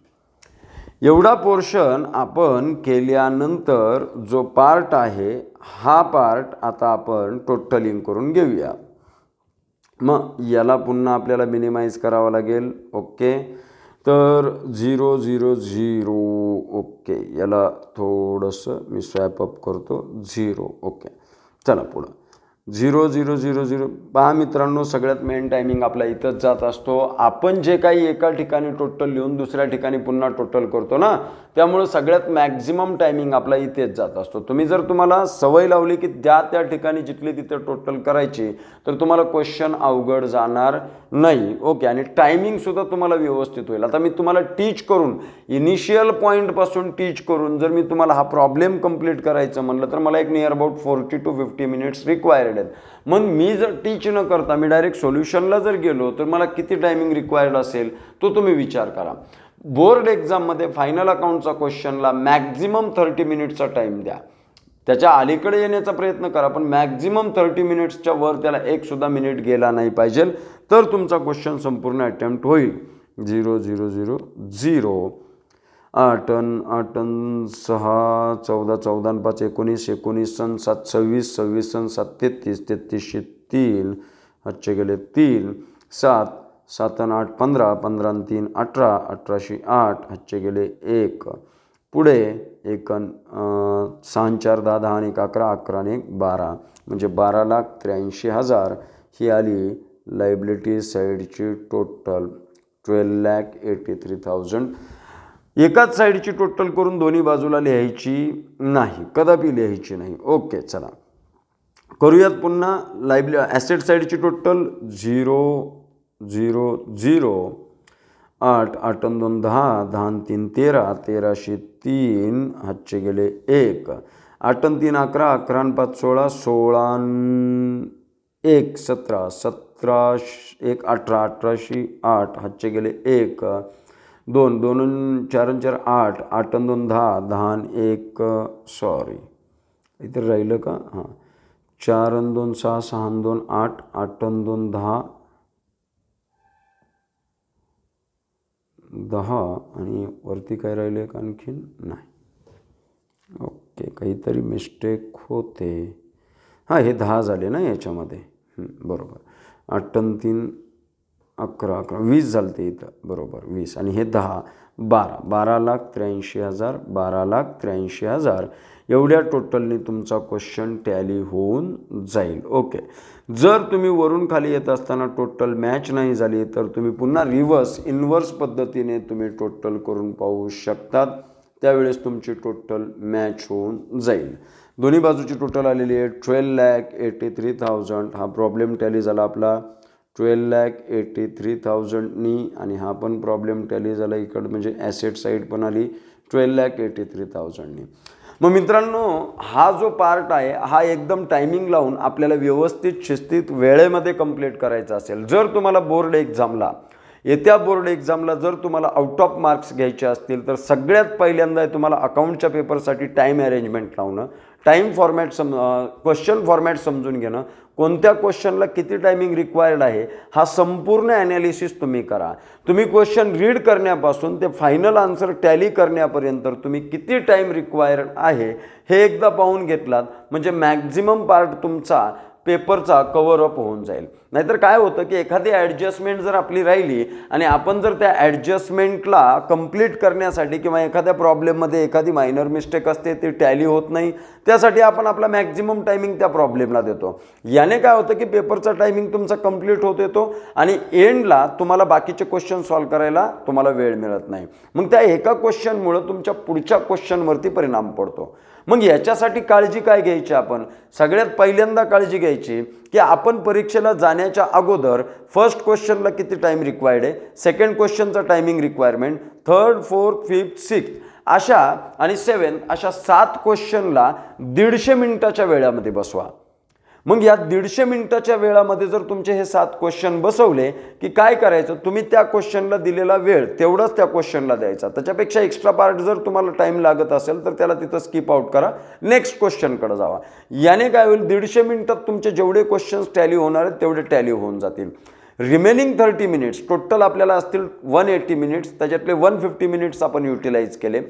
एवढा पोर्शन आपण केल्यानंतर जो पार्ट आहे हा पार्ट आता आपण टोटलिंग करून घेऊया. मग याला पुन्हा आपल्याला मिनिमाइज करावं लागेल. ओके, तर 0,0,0. ओके, याला थोडंसं मी स्वॅप अप करतो. 0. ओके, चला पुढं 0,0,0,0. पहा मित्रांनो, सगळ्यात मेन टायमिंग आपला इथंच जात असतो. आपण जे काही एका ठिकाणी टोटल लिहून दुसऱ्या ठिकाणी पुन्हा टोटल करतो ना, त्यामुळे सगळ्यात मॅक्झिमम टायमिंग आपला इथेच जात असतो. तुम्हाला सवय लावली की त्या ठिकाणी जिथले तिथे टोटल करायची, तर तुम्हाला क्वेश्चन अवघड जाणार नाही. ओके, आणि टायमिंगसुद्धा तुम्हाला व्यवस्थित होईल. आता मी तुम्हाला टीच करून, इनिशियल पॉईंटपासून टीच करून जर मी तुम्हाला हा प्रॉब्लेम कंप्लीट करायचं म्हणलं तर मला एक near about 40 to 50 minutes required आहेत. मग मी जर टीच न करता मी डायरेक्ट सोल्युशनला जर गेलो तर मला किती टायमिंग रिक्वायर्ड असेल तो तुम्ही विचार करा. बोर्ड एक्झाममध्ये फायनल अकाउंटचा क्वेश्चनला मॅक्झिमम 30 मिनिट्सचा टाईम द्या. त्याच्या अलीकडे येण्याचा प्रयत्न करा, पण मॅक्झिमम 30 मिनिट्सच्या वर त्याला एक सुद्धा मिनिट गेला नाही पाहिजे, तर तुमचा क्वेश्चन संपूर्ण अटेम्प्ट होईल. 0,0,0,0. 8 अन 6 14 14 5 19 19 अन 7 26 26 अन 7 33 33 3 हातचे गेले 3 7 7 अन 8 15 15 अन 3 18 18 8 हातचे गेले 1. पुढे 1 अन 6 4 10 10 1 11 11 1 12 म्हणजे 12,83,000 ही आली लायबिलिटी साईडची टोटल. 12,83,000. एकाच साईडची टोटल करून दोन्ही बाजूला लिहायची नाही, कदापि लिहायची नाही. ओके, चला करूयात पुन्हा. Asset साईडची total 0,0,0. 8 8 अन 2 10 10 अन 3 13 13 3 हातचे गेले 1. 8 अन 3 11 11 अन 5 16 16 अन 1 17 17 1 18 18 8 हातचे गेले 1. 2 2 अन 4 अन 4 8 8 अन 2 10 10 अन 1 सॉरी इथे राहिलं का, हां 4 अन 2 6 6 अन 2 8 8 अन 2 10 10 आणि वरती काय राहिले का आणखीन नाही. ओके, काहीतरी मिस्टेक होते. हां, हे 10 झाले ना याच्यामध्ये, बरोबर. 8 अन 3 11 11 20 झाले ते इथं, बरोबर 20 आणि हे 10 12 12,83,000 12,83,000 एवढ्या टोटलने तुमचा क्वेश्चन टॅली होऊन जाईल. ओके, जर तुम्ही वरून खाली येत असताना टोटल मॅच नाही झाली तर तुम्ही पुन्हा इनवर्स पद्धतीने तुम्ही टोटल करून पाहू शकतात. त्यावेळेस तुमची टोटल मॅच होऊन जाईल. दोन्ही बाजूची टोटल आलेली आहे 12,83,000. हा प्रॉब्लेम टॅली झाला आपला 12,83,000नी आणि हा पण प्रॉब्लेम टॅली झाला इकडं, म्हणजे ॲसेट साईड पण आली 12,83,000नी. मग मित्रांनो, हा जो पार्ट आहे हा एकदम टायमिंग लावून आपल्याला व्यवस्थित शिस्तीत वेळेमध्ये कंप्लीट करायचा असेल. जर तुम्हाला येत्या बोर्ड एक्झामला जर तुम्हाला आउट ऑफ मार्क्स घ्यायचे असतील तर सगळ्यात पहिल्यांदा तुम्हाला अकाउंटच्या पेपरसाठी टाईम अरेंजमेंट लावणं. टाईम फॉर्मॅट क्वेश्चन फॉर्मॅट समजून घेणं, कोणत्या क्वेश्चनला किती टायमिंग रिक्वायर्ड आहे हा संपूर्ण ॲनालिसिस तुम्ही करा. तुम्ही क्वेश्चन रीड करण्यापासून ते फायनल आन्सर टॅली करण्यापर्यंत तुम्ही किती टाईम रिक्वायर्ड आहे हे एकदा पाहून घेतलात म्हणजे मॅक्झिमम पार्ट तुमचा पेपरचा कव्हर अप होऊन जाईल. नाहीतर काय होतं की एखादी ॲडजस्टमेंट जर आपली राहिली आणि आपण जर त्या ॲडजस्टमेंटला कंप्लीट करण्यासाठी किंवा एखाद्या प्रॉब्लेममध्ये एखादी मायनर मिस्टेक असते ती टॅली होत नाही, त्यासाठी आपण आपला मॅक्झिमम टायमिंग त्या प्रॉब्लेमला देतो. याने काय होतं की पेपरचा टायमिंग तुमचा कंप्लीट होत येतो आणि एंडला तुम्हाला बाकीचे क्वेश्चन सॉल्व्ह करायला तुम्हाला वेळ मिळत नाही. मग त्या एका क्वेश्चनमुळं तुमच्या पुढच्या क्वेश्चनवरती परिणाम पडतो. मग याच्यासाठी काळजी काय घ्यायची, आपण सगळ्यात पहिल्यांदा काळजी घ्यायची की आपण परीक्षेला जाण्याच्या अगोदर फर्स्ट क्वेश्चनला किती टाईम रिक्वायर्ड आहे, सेकंड क्वेश्चनचा timing requirement, third, fourth, fifth, sixth अशा आणि सेवन्थ अशा 7 क्वेश्चनला 150 मिनिटाच्या वेळामध्ये बसवा. मग या 150 मिनिटाच्या वेळामध्ये जर तुमचे हे 7 क्वेश्चन बसवले की काय करायचं, तुम्ही त्या क्वेश्चनला दिलेला वेळ तेवढाच त्या क्वेश्चनला द्यायचा. त्याच्यापेक्षा एक्स्ट्रा पार्ट जर तुम्हाला टाईम लागत असेल तर त्याला तिथं स्किप आउट करा, नेक्स्ट क्वेश्चनकडे जावा. याने काय होईल, 150 मिनिटात तुमचे जेवढे क्वेश्चन्स टॅली होणार आहेत तेवढे टॅली होऊन जातील. रिमेनिंग 30 मिनिट्स टोटल आपल्याला असतील 180 मिनिट्स, त्याच्यातले 150 मिनिट्स आपण युटिलाइज केले.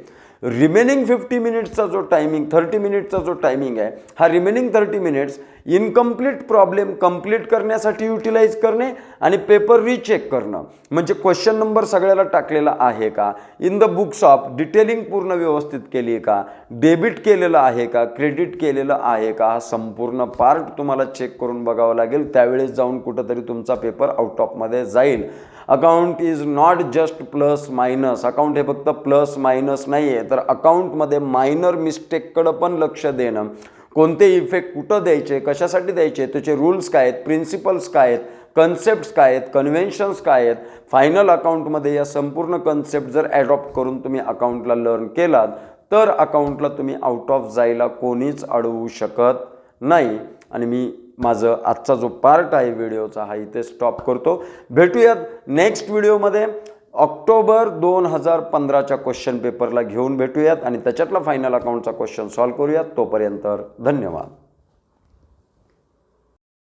रिमेनिंग 50 मिनिट्सचा जो टायमिंग 30 मिनिट्सचा जो टायमिंग आहे हा remaining 30 minutes incomplete problem complete करण्यासाठी युटिलाइज करणे आणि पेपर रिचेक करणं. म्हणजे क्वेश्चन नंबर सगळ्याला टाकलेला आहे का, in the books of detailing पूर्ण व्यवस्थित केली आहे का, डेबिट केलेलं आहे का, क्रेडिट केलेलं आहे का, हा संपूर्ण पार्ट तुम्हाला चेक करून बघावं लागेल. त्यावेळेस जाऊन कुठंतरी तुमचा पेपर आउट ऑफमध्ये जाईल. Account is not just plus minus, account हे फक्त प्लस मायनस नाही आहे, तर अकाउंटमध्ये मायनर मिस्टेककडं पण लक्ष देणं, कोणते इफेक्ट कुठं द्यायचे, कशासाठी द्यायचे, त्याचे रूल्स काय आहेत, प्रिन्सिपल्स काय आहेत, कन्सेप्ट्स काय आहेत, कन्व्हेन्शन्स काय आहेत, फायनल अकाउंटमध्ये या संपूर्ण कन्सेप्ट जर ॲडॉप्ट करून तुम्ही अकाउंटला लर्न केलात तर अकाउंटला तुम्ही आउट ऑफ जायला कोणीच अडवू शकत नाही. आणि मी माझं आजचा जो पार्ट आहे व्हिडिओचा हा इथे स्टॉप करतो. भेटूयात नेक्स्ट व्हिडिओमध्ये. ऑक्टोबर 2015च्या क्वेश्चन पेपरला घेऊन भेटूयात आणि त्याच्यातला फायनल अकाउंटचा क्वेश्चन सॉल्व्ह करूयात. तोपर्यंत धन्यवाद.